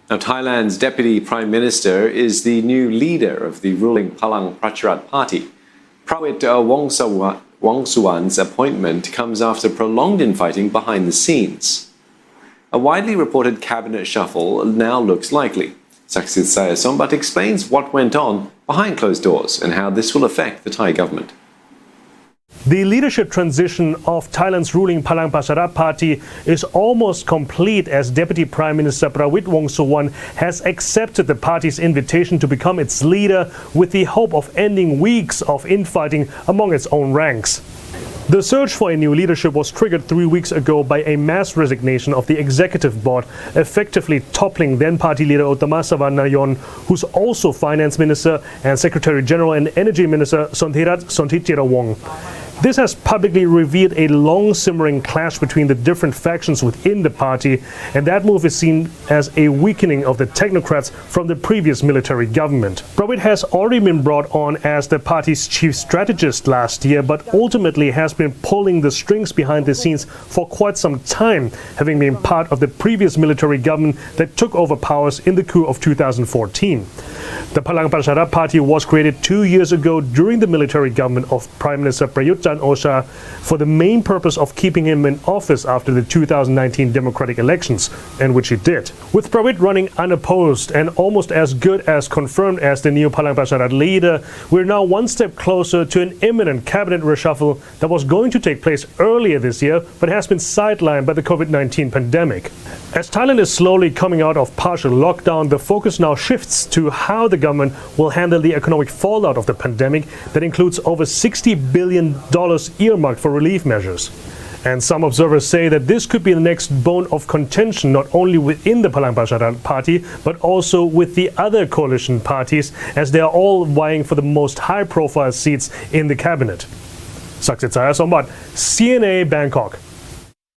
Now, Thailand's Deputy Prime Minister is the new leader of the ruling Palang Pracharat Party. Prawit Wongsuwan's appointment comes after prolonged infighting behind the scenes. A widely reported cabinet shuffle now looks likely. Saksit Sayasombat explains what went on behind closed doors and how this will affect the Thai government. The leadership transition of Thailand's ruling Palang Pracharat Party is almost complete as Deputy Prime Minister Prawit Wongsuwan has accepted the party's invitation to become its leader with the hope of ending weeks of infighting among its own ranks. The search for a new leadership was triggered 3 weeks ago by a mass resignation of the executive board, effectively toppling then-party leader Uttama Savanayon, who's also Finance Minister, and Secretary General and Energy Minister Sonthirat Sonthichirawong. This has publicly revealed a long-simmering clash between the different factions within the party, and that move is seen as a weakening of the technocrats from the previous military government. Prawit has already been brought on as the party's chief strategist last year, but ultimately has been pulling the strings behind the scenes for quite some time, having been part of the previous military government that took over powers in the coup of 2014. The Palang Pracharat Party was created 2 years ago during the military government of Prime Minister Prayut Chan-o-cha for the main purpose of keeping him in office after the 2019 democratic elections, and which he did. With Prawit running unopposed and almost as good as confirmed as the new Palang Pracharat leader, we're now one step closer to an imminent cabinet reshuffle that was going to take place earlier this year but has been sidelined by the COVID-19 pandemic. As Thailand is slowly coming out of partial lockdown, the focus now shifts to how the government will handle the economic fallout of the pandemic that includes over $60 billion earmarked for relief measures. And some observers say that this could be the next bone of contention not only within the Palang Pracharat Party but also with the other coalition parties, as they are all vying for the most high-profile seats in the cabinet. Saksit Sayasombat, CNA Bangkok.